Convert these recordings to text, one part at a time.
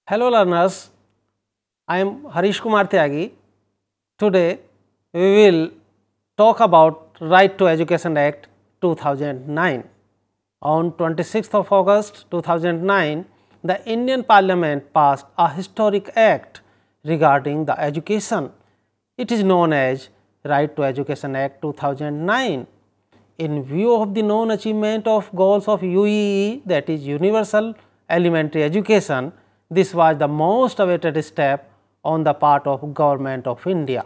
Hello learners, I am Harish Kumar Tyagi. Today we will talk about Right to Education Act 2009. On 26th of August 2009, the Indian Parliament passed a historic act regarding the education. It is known as Right to Education Act 2009. In view of the non-achievement of goals of UEE, that is Universal Elementary Education, this was the most awaited step on the part of Government of India.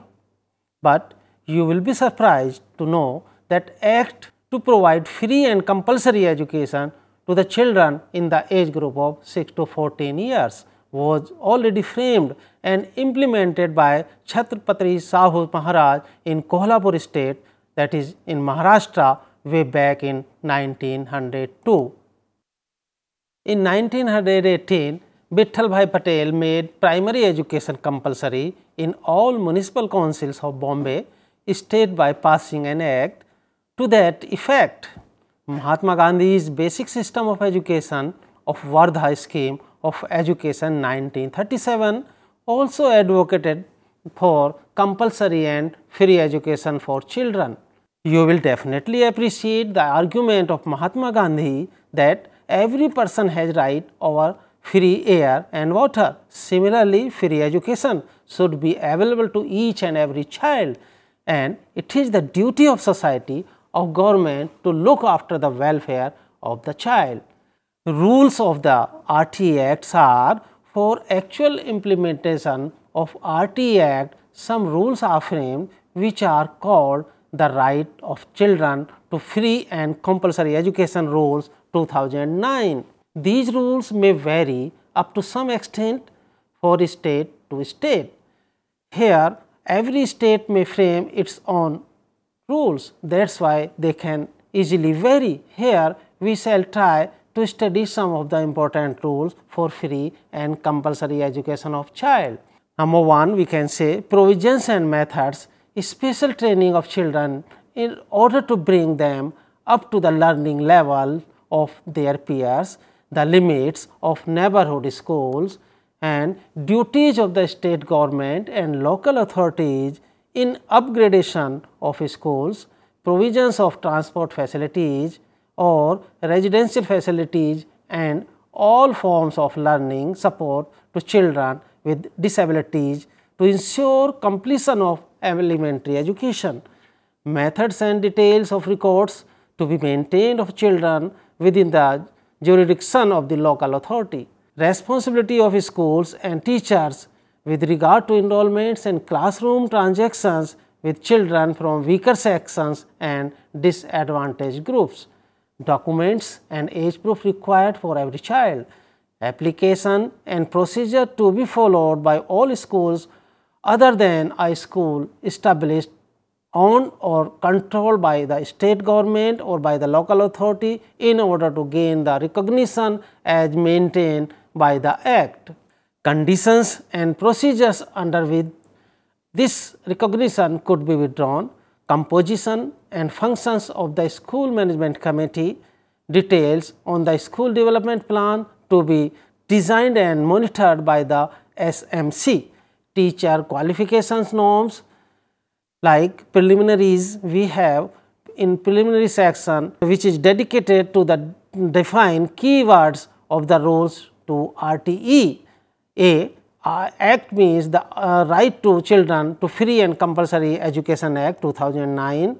But you will be surprised to know that Act to provide free and compulsory education to the children in the age group of 6 to 14 years was already framed and implemented by Chhatrapati Shahu Maharaj in Kolhapur state, that is in Maharashtra, way back in 1902. In 1918, Vittal Bhai Patel made primary education compulsory in all municipal councils of Bombay state by passing an act to that effect. Mahatma Gandhi's basic system of education of Vardha scheme of education 1937 also advocated for compulsory and free education for children. You will definitely appreciate the argument of Mahatma Gandhi that every person has right over free air and water. Similarly, free education should be available to each and every child, and it is the duty of society, of government to look after the welfare of the child. Rules of the RT Acts are for actual implementation of RT Act. Some rules are framed which are called the Right of Children to Free and Compulsory Education Rules 2009. These rules may vary up to some extent for state to state. Here, every state may frame its own rules, that is why they can easily vary. Here, we shall try to study some of the important rules for free and compulsory education of child. Number 1, we can say provisions and methods, special training of children in order to bring them up to the learning level of their peers, the limits of neighborhood schools, and duties of the state government and local authorities in upgradation of schools, provisions of transport facilities or residential facilities, and all forms of learning support to children with disabilities to ensure completion of elementary education. Methods and details of records to be maintained of children within the jurisdiction of the local authority. Responsibility of schools and teachers with regard to enrollments and classroom transactions with children from weaker sections and disadvantaged groups. Documents and age proof required for every child. Application and procedure to be followed by all schools other than a school established owned or controlled by the state government or by the local authority in order to gain the recognition as maintained by the Act. Conditions and procedures under which this recognition could be withdrawn, composition and functions of the school management committee, details on the school development plan to be designed and monitored by the SMC, teacher qualifications norms. Like preliminaries, we have in preliminary section which is dedicated to the define keywords of the rules to RTE. A, Act means the Right to Children to Free and Compulsory Education Act 2009.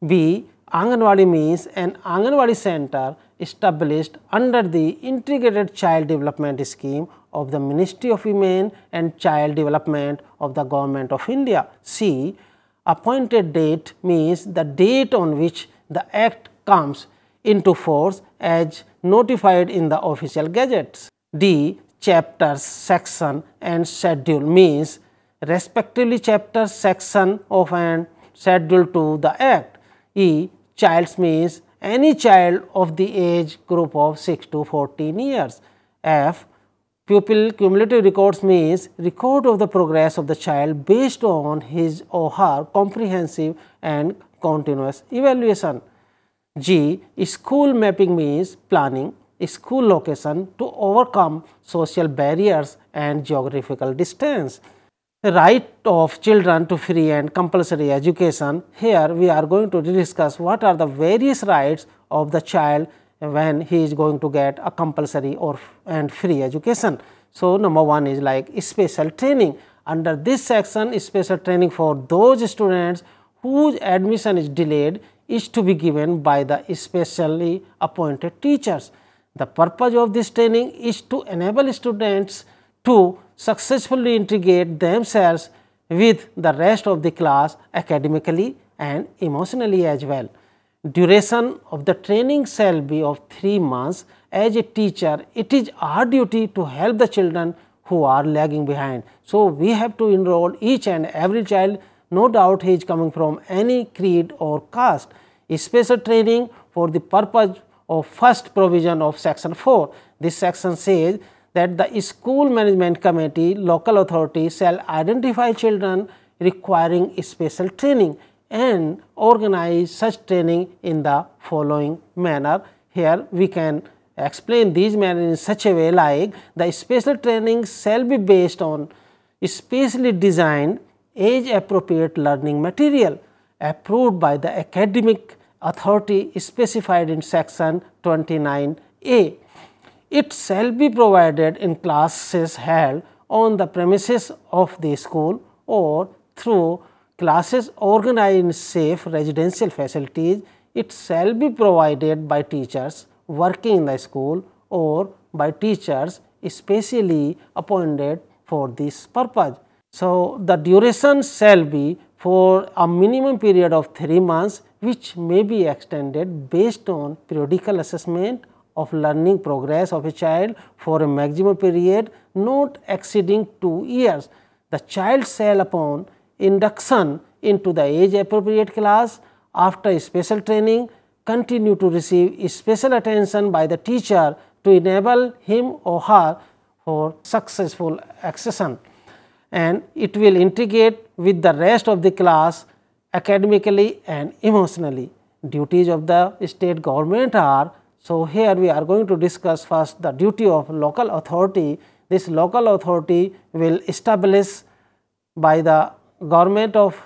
B, Anganwadi means an Anganwadi center established under the Integrated Child Development Scheme of the Ministry of Women and Child Development of the Government of India. C, appointed date means the date on which the Act comes into force as notified in the official gazettes. D, chapters, section and schedule means respectively chapter, section of and schedule to the Act. E, childs means any child of the age group of 6 to 14 years. F, pupil cumulative records means record of the progress of the child based on his or her comprehensive and continuous evaluation. G, school mapping means planning school location to overcome social barriers and geographical distance. Right of children to free and compulsory education. Here we are going to discuss what are the various rights of the child when he is going to get a compulsory and free education. So, number one is like special training. Under this section, special training for those students whose admission is delayed is to be given by the specially appointed teachers. The purpose of this training is to enable students to successfully integrate themselves with the rest of the class academically and emotionally as well. Duration of the training shall be of 3 months. As a teacher, it is our duty to help the children who are lagging behind. So, we have to enroll each and every child, no doubt he is coming from any creed or caste. A special training for the purpose of first provision of section 4. This section says that the school management committee, local authority shall identify children requiring special training and organize such training in the following manner. Here we can explain these manner in such a way like the special training shall be based on specially designed age appropriate learning material approved by the academic authority specified in section 29A. It shall be provided in classes held on the premises of the school or through classes organized in safe residential facilities. It shall be provided by teachers working in the school or by teachers specially appointed for this purpose. So, the duration shall be for a minimum period of 3 months, which may be extended based on periodical assessment of learning progress of a child for a maximum period not exceeding 2 years. The child shall upon induction into the age appropriate class after special training continue to receive special attention by the teacher to enable him or her for successful accession, and it will integrate with the rest of the class academically and emotionally. Duties of the state government are, so here we are going to discuss first the duty of local authority. This local authority will establish by the government of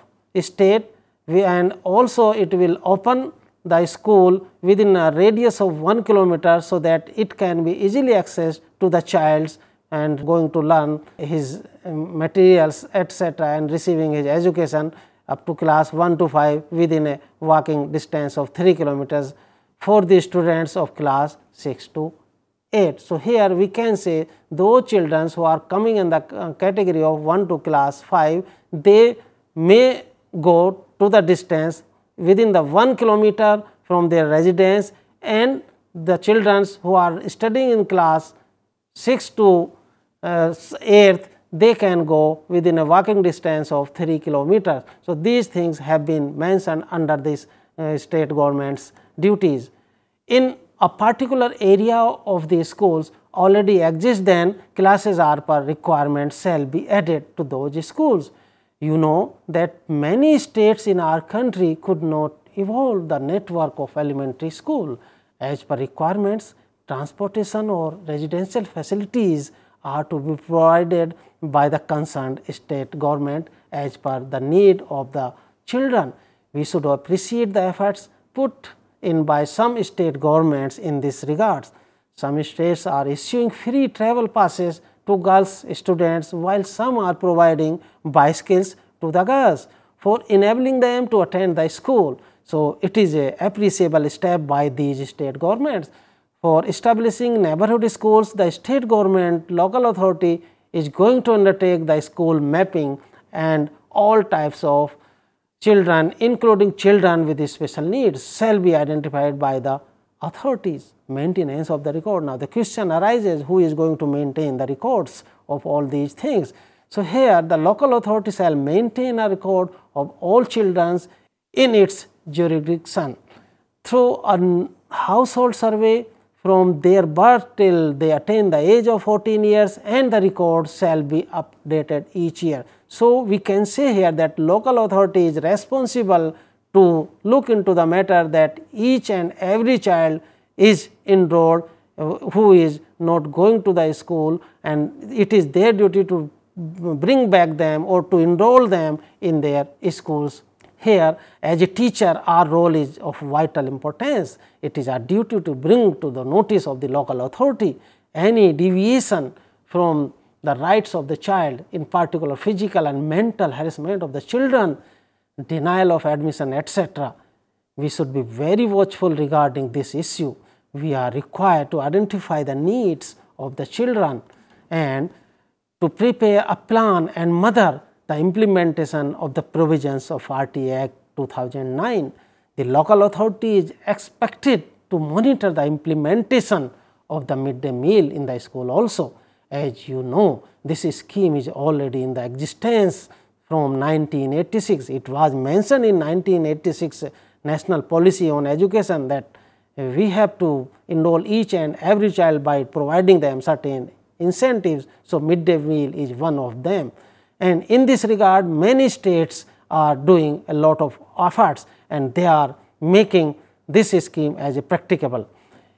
state and also it will open the school within a radius of 1 kilometer, so that it can be easily accessed to the child and going to learn his materials etc., and receiving his education up to class 1 to 5 within a walking distance of 3 kilometers for the students of class 6 to 8. So, here we can say those children who are coming in the category of 1 to class 5, they may go to the distance within the 1 kilometer from their residence, and the children who are studying in class 6 to 8th, they can go within a walking distance of 3 kilometers. So, these things have been mentioned under this state government's duties. In a particular area of the schools already exist, then classes are per requirement shall be added to those schools. You know that many states in our country could not evolve the network of elementary school. As per requirements, transportation or residential facilities are to be provided by the concerned state government as per the need of the children. We should appreciate the efforts put in by some state governments in this regards. Some states are issuing free travel passes to girls students, while some are providing bicycles to the girls for enabling them to attend the school. So, it is a appreciable step by these state governments. For establishing neighborhood schools, the state government local authority is going to undertake the school mapping, and all types of children including children with special needs shall be identified by the authorities. Maintenance of the record. Now, the question arises, who is going to maintain the records of all these things? So, here the local authority shall maintain a record of all children in its jurisdiction through a household survey from their birth till they attain the age of 14 years, and the record shall be updated each year. So, we can say here that local authority is responsible to look into the matter that each and every child is enrolled who is not going to the school, and it is their duty to bring back them or to enroll them in their schools. Here, as a teacher, our role is of vital importance. It is our duty to bring to the notice of the local authority any deviation from the rights of the child, in particular physical and mental harassment of the children, denial of admission, etc. We should be very watchful regarding this issue. We are required to identify the needs of the children and to prepare a plan and mother the implementation of the provisions of RT Act 2009. The local authority is expected to monitor the implementation of the midday meal in the school also. As you know, this scheme is already in the existence from 1986. It was mentioned in 1986 National Policy on Education that we have to enroll each and every child by providing them certain incentives. So, midday meal is one of them. And in this regard, many states are doing a lot of efforts, and they are making this scheme as a practicable.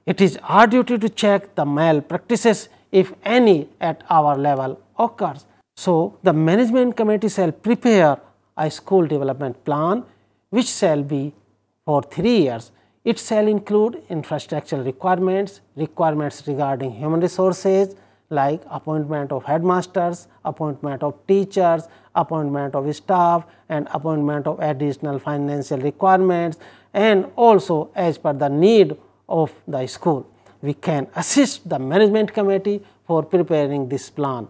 It is our duty to check the malpractices, if any, at our level occurs. So, the management committee shall prepare a school development plan which shall be for 3 years. It shall include infrastructural requirements, requirements regarding human resources like appointment of headmasters, appointment of teachers, appointment of staff, and appointment of additional financial requirements, and also as per the need of the school. We can assist the management committee for preparing this plan.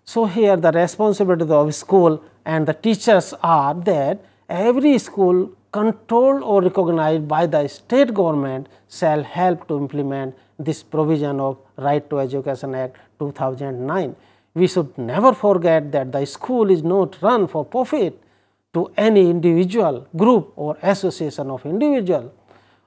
So, here the responsibility of school and the teachers are that every school controlled or recognized by the state government shall help to implement this provision of Right to Education Act 2009. We should never forget that the school is not run for profit to any individual, group or association of individual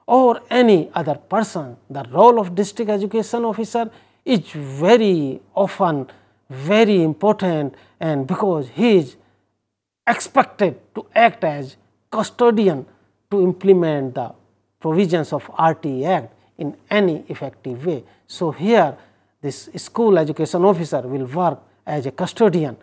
or any other person. The role of district education officer is very often very important, and because he is expected to act as custodian to implement the provisions of RT Act in any effective way. So, here this school education officer will work as a custodian.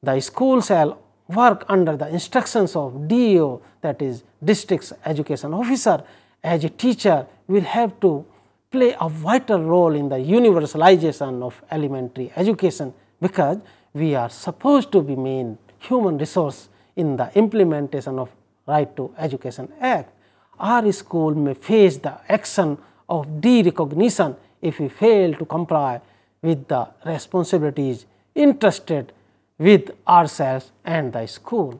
The school shall work under the instructions of DEO, that is district education officer. As a teacher will have to play a vital role in the universalization of elementary education, because we are supposed to be main human resource in the implementation of Right to Education Act. Our school may face the action of de-recognition if we fail to comply with the responsibilities entrusted with ourselves and the school.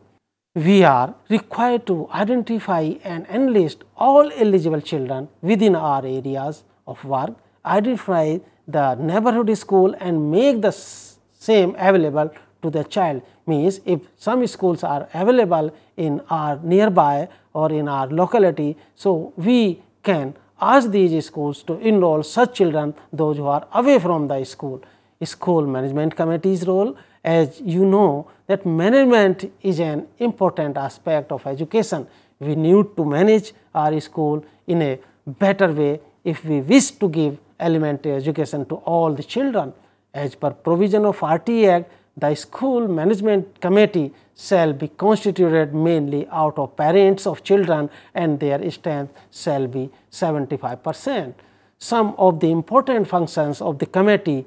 We are required to identify and enlist all eligible children within our areas of work, identify the neighborhood school and make the same available to the child. Means if some schools are available in our nearby or in our locality, so we can ask these schools to enroll such children, those who are away from the school. School management committee's role, as you know, that management is an important aspect of education. We need to manage our school in a better way if we wish to give elementary education to all the children. As per provision of RT Act, the school management committee shall be constituted mainly out of parents of children, and their strength shall be 75%. Some of the important functions of the committee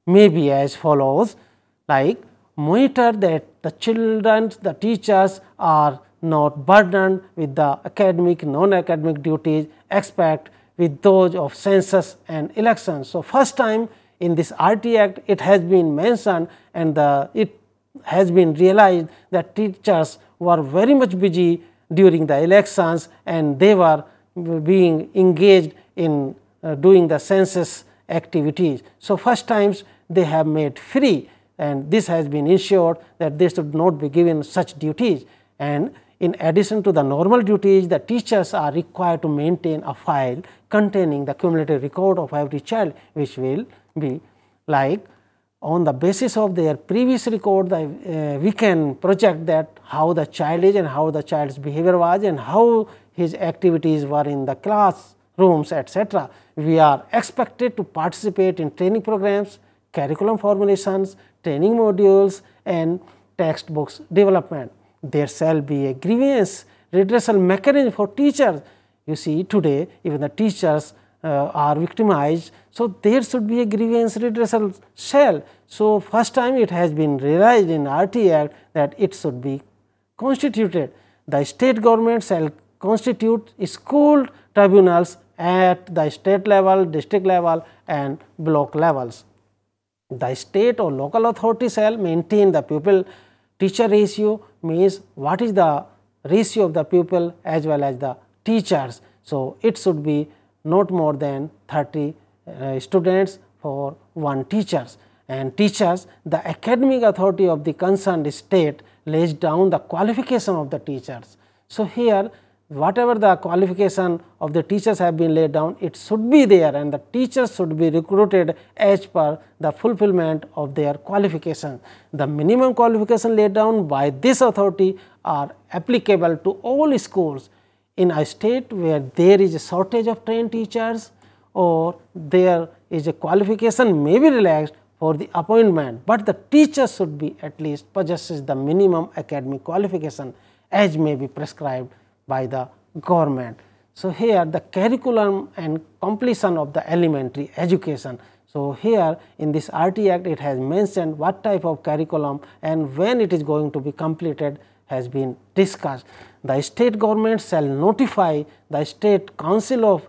may be as follows, like monitor that the children, the teachers are not burdened with the academic, non-academic duties except with those of census and elections. So, first time in this RT Act it has been mentioned, and it has been realized that teachers were very much busy during the elections, and they were being engaged in doing the census activities. So, first times they have made free, and this has been ensured that they should not be given such duties. And in addition to the normal duties, the teachers are required to maintain a file containing the cumulative record of every child, which will be like on the basis of their previous record, we can project that how the child is and how the child's behavior was and how his activities were in the class rooms, etc. We are expected to participate in training programs, curriculum formulations, training modules and textbooks development. There shall be a grievance redressal mechanism for teachers. You see, today even the teachers are victimized, so there should be a grievance redressal cell. So, first time it has been realized in RT Act that it should be constituted. The state government shall constitute school tribunals at the state level, district level and block levels. The state or local authority shall maintain the pupil teacher ratio, means what is the ratio of the pupil as well as the teachers. So, it should be not more than 30 students for one teachers, and teachers, the academic authority of the concerned state lays down the qualification of the teachers. So, here whatever the qualification of the teachers have been laid down, it should be there and the teachers should be recruited as per the fulfillment of their qualification. The minimum qualification laid down by this authority are applicable to all schools in a state where there is a shortage of trained teachers or there is a qualification may be relaxed for the appointment, but the teacher should be at least possesses the minimum academic qualification as may be prescribed by the government. So, here the curriculum and completion of the elementary education. So, here in this RT Act it has mentioned what type of curriculum and when it is going to be completed has been discussed. The state government shall notify the State Council of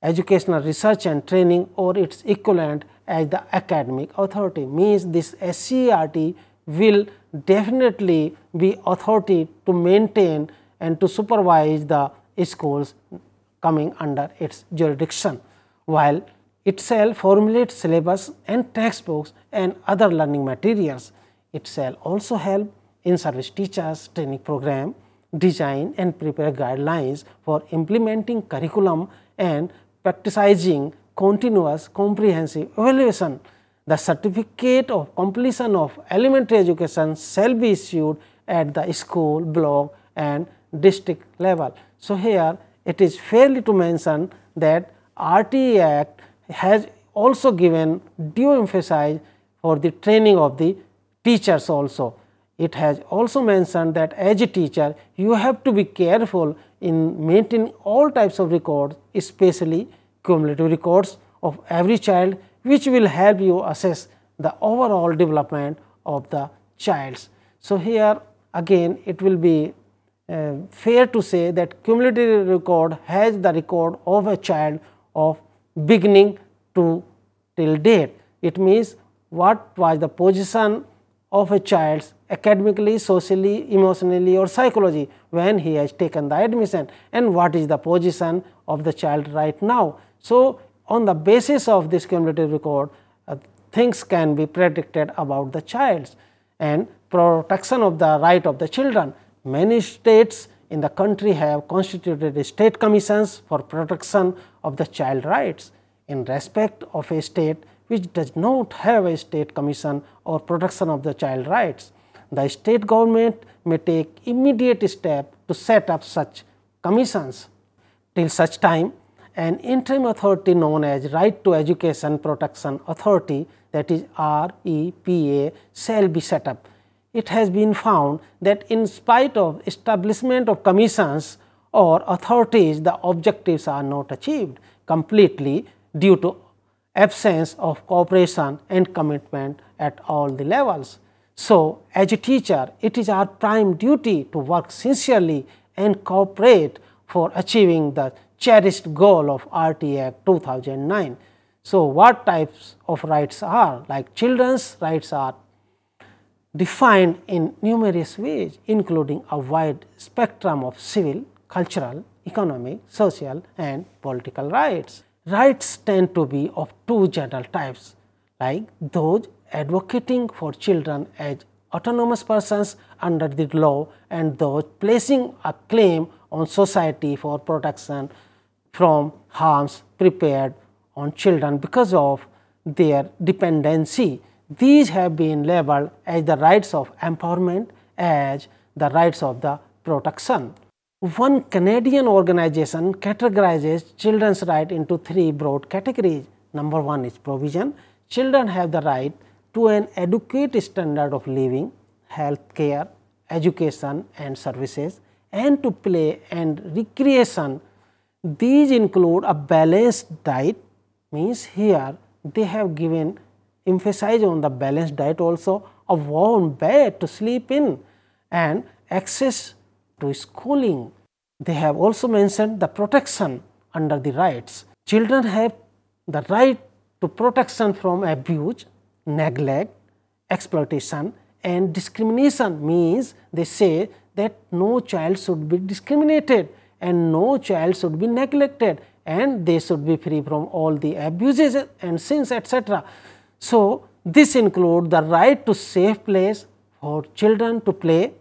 Educational Research and Training or its equivalent as the academic authority, means this SCERT will definitely be authority to maintain and to supervise the schools coming under its jurisdiction, while it shall formulate syllabus and textbooks and other learning materials. It shall also help in service teachers training program, design and prepare guidelines for implementing curriculum and practicing continuous comprehensive evaluation. The certificate of completion of elementary education shall be issued at the school, block and district level. So, here it is fairly to mention that RT Act has also given due emphasis for the training of the teachers also. It has also mentioned that as a teacher you have to be careful in maintaining all types of records, especially cumulative records of every child, which will help you assess the overall development of the child. So, here again it will be fair to say that cumulative record has the record of a child of beginning to till date. It means what was the position of a child academically, socially, emotionally or psychology when he has taken the admission and what is the position of the child right now. So, on the basis of this cumulative record things can be predicted about the child and protection of the right of the children. Many states in the country have constituted state commissions for protection of the child rights. In respect of a state which does not have a state commission or protection of the child rights, the state government may take immediate step to set up such commissions. Till such time, an interim authority known as Right to Education Protection Authority, that is REPA, shall be set up. It has been found that in spite of establishment of commissions or authorities, the objectives are not achieved completely due to absence of cooperation and commitment at all the levels. So, as a teacher, it is our prime duty to work sincerely and cooperate for achieving the cherished goal of RT Act 2009. So, what types of rights are? Like children's rights are defined in numerous ways, including a wide spectrum of civil, cultural, economic, social and political rights. Rights tend to be of two general types, like those advocating for children as autonomous persons under the law and those placing a claim on society for protection from harms prepared on children because of their dependency. These have been labeled as the rights of empowerment, as the rights of the protection. One Canadian organization categorizes children's right into three broad categories. Number one is provision. Children have the right to an adequate standard of living, health care, education and services, and to play and recreation. These include a balanced diet, means here they have given emphasize on the balanced diet also, a warm bed to sleep in and access to schooling. They have also mentioned the protection under the rights. Children have the right to protection from abuse, neglect, exploitation and discrimination, means they say that no child should be discriminated and no child should be neglected and they should be free from all the abuses and sins, etc. So, this includes the right to safe place for children to play,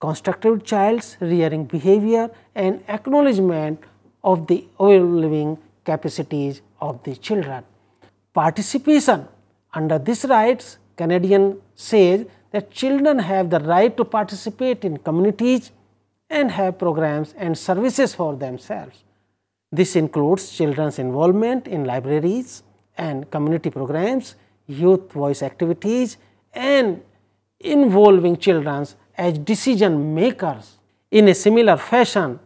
constructive child's rearing behavior and acknowledgement of the evolving capacities of the children. Participation under these rights, Canadian says that children have the right to participate in communities and have programs and services for themselves. This includes children's involvement in libraries and community programs, youth voice activities and involving children as decision makers. In a similar fashion,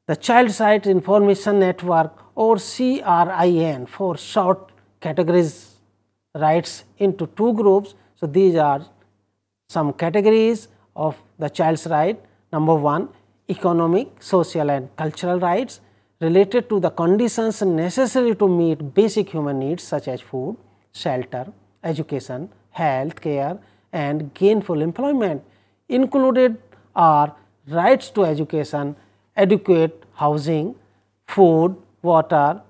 the Child Rights Information Network or CRIN for short categories rights into two groups. So, these are some categories of the child's right. Number one, economic, social and cultural rights related to the conditions necessary to meet basic human needs such as food, shelter, education, health care and gainful employment. Included are rights to education, adequate housing, food, water,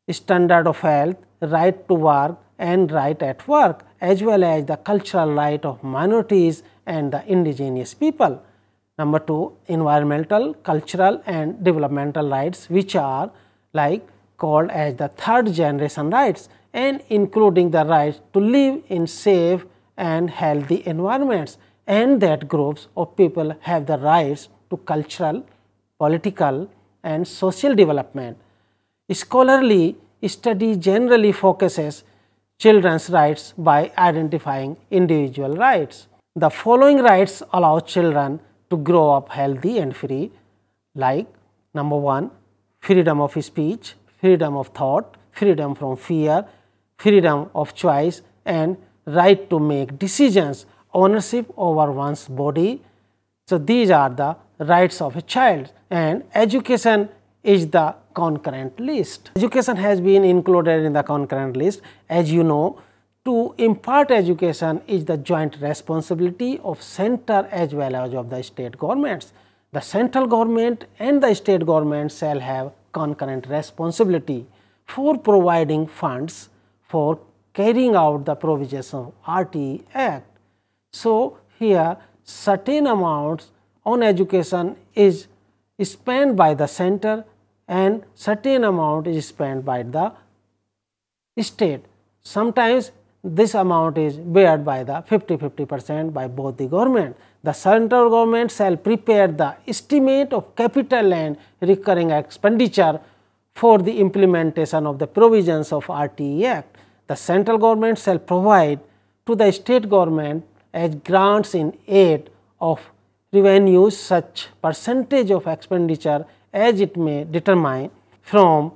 standard of health, right to work and right at work, as well as the cultural right of minorities and the indigenous people. Number two, environmental, cultural and developmental rights, which are like called as the third generation rights and including the right to live in safe and healthy environments, and that groups of people have the rights to cultural, political and social development. Scholarly study generally focuses children's rights by identifying individual rights. The following rights allow children to grow up healthy and free, like number one, freedom of speech, freedom of thought, freedom from fear, freedom of choice and right to make decisions, ownership over one's body. So, these are the rights of a child, and education is the concurrent list. Education has been included in the concurrent list. As you know, to impart education is the joint responsibility of center as well as of the state governments. The central government and the state government shall have concurrent responsibility for providing funds for carrying out the provisions of RTE Act. So, here certain amounts on education is spent by the center and certain amount is spent by the state. Sometimes this amount is bared by the 50% by both the government. The central government shall prepare the estimate of capital and recurring expenditure for the implementation of the provisions of RTE Act. The central government shall provide to the state government as grants in aid of revenues such percentage of expenditure as it may determine from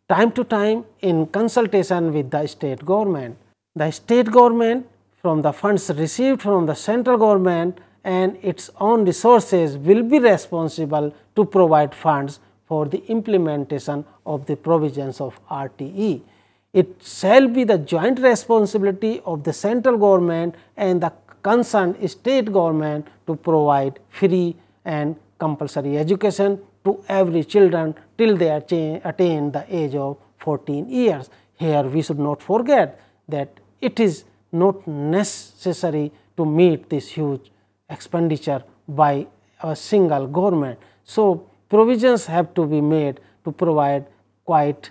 time to time in consultation with the state government. The state government from the funds received from the central government and its own resources will be responsible to provide funds for the implementation of the provisions of RTE. It shall be the joint responsibility of the central government and the concerned state government to provide free and compulsory education to every children till they attain the age of 14 years. Here we should not forget that it is not necessary to meet this huge expenditure by a single government. So, provisions have to be made to provide quite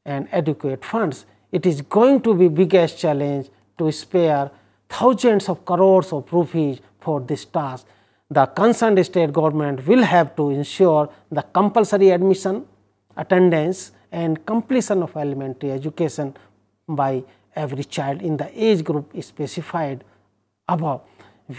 and adequate funds. It is going to be biggest challenge to spare thousands of crores of rupees for this task. the concerned state government will have to ensure the compulsory admission, attendance and completion of elementary education by every child in the age group specified above.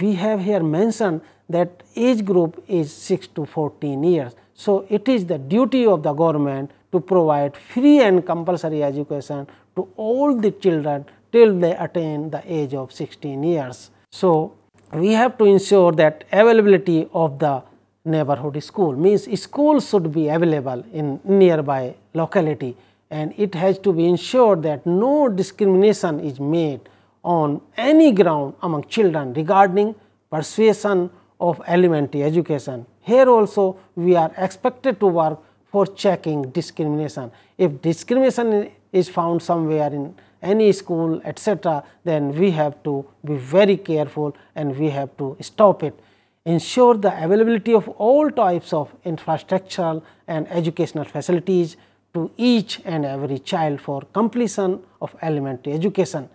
We have here mentioned that age group is 6 to 14 years. So, it is the duty of the government to provide free and compulsory education to all the children till they attain the age of 16 years. So, we have to ensure that availability of the neighborhood school, means school should be available in nearby locality, and it has to be ensured that no discrimination is made on any ground among children regarding persuasion of elementary education. Here also we are expected to work for checking discrimination. If discrimination is found somewhere in any school, etc., then we have to be very careful and we have to stop it. Ensure the availability of all types of infrastructural and educational facilities to each and every child for completion of elementary education.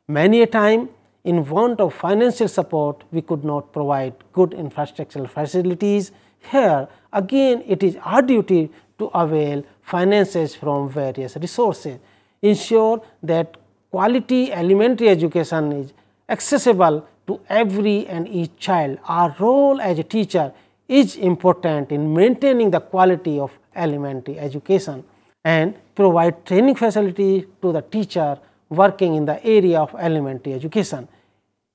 Many a time, in want of financial support, we could not provide good infrastructural facilities. Here again it is our duty to avail finances from various resources. Ensure that quality elementary education is accessible to every and each child. Our role as a teacher is important in maintaining the quality of elementary education and provide training facilities to the teacher working in the area of elementary education.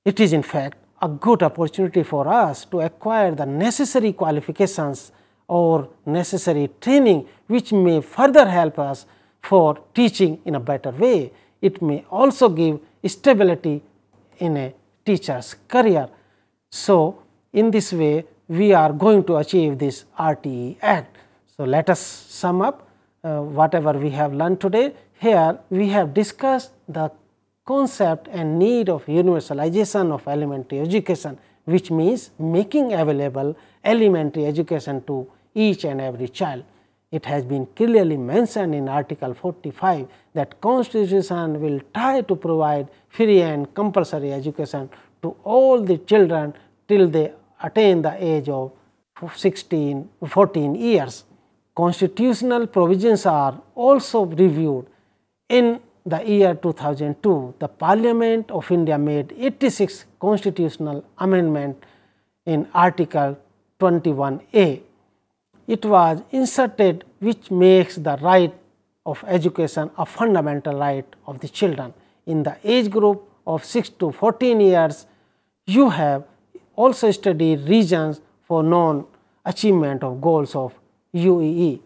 It is in fact a good opportunity for us to acquire the necessary qualifications or necessary training which may further help us for teaching in a better way. It may also give stability in a teacher's career. So, in this way we are going to achieve this RTE Act. So, let us sum up whatever we have learned today. Here we have discussed the concept and need of universalization of elementary education, which means making available elementary education to each and every child. It has been clearly mentioned in Article 45 that Constitution will try to provide free and compulsory education to all the children till they attain the age of 14 years. Constitutional provisions are also reviewed. In the year 2002, the Parliament of India made 86 constitutional amendment in Article 21A. It was inserted which makes the right of education a fundamental right of the children. In the age group of 6 to 14 years, you have also studied reasons for non-achievement of goals of UEE.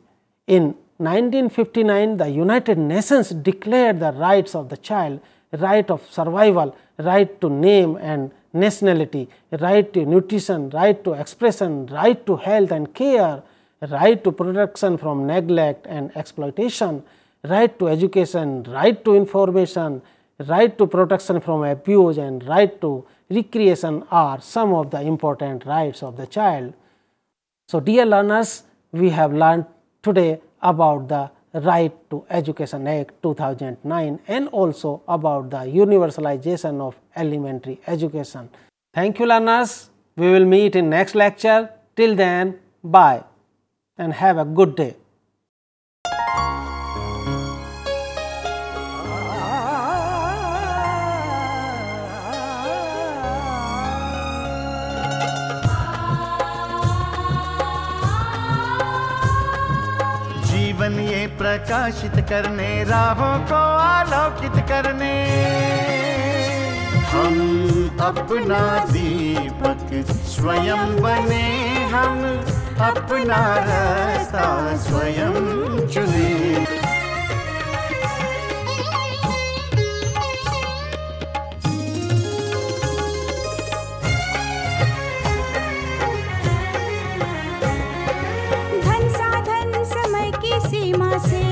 In 1959, the United Nations declared the rights of the child, right of survival, right to name and nationality, right to nutrition, right to expression, right to health and care, right to protection from neglect and exploitation, right to education, right to information, right to protection from abuse and right to recreation are some of the important rights of the child. So, dear learners, we have learned today about the Right to Education Act 2009 and also about the universalization of elementary education. Thank you, learners. We will meet in next lecture. Till then, bye and have a good day. जीवन ये प्रकाशित करने, राहों को आलोकित करने, हम अपना दीपक स्वयं बने, हम अपना रास्ता स्वयं चुने। धन साधन समय की सीमा से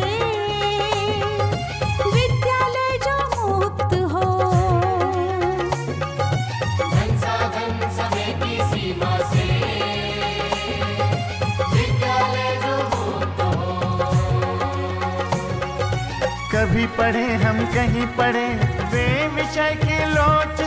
विद्यालय जो मुक्त हो, धन साधन समय की सीमा से विद्यालय जो मुक्त हो। कभी पढ़े हम कहीं पढ़े वे विषय के लोच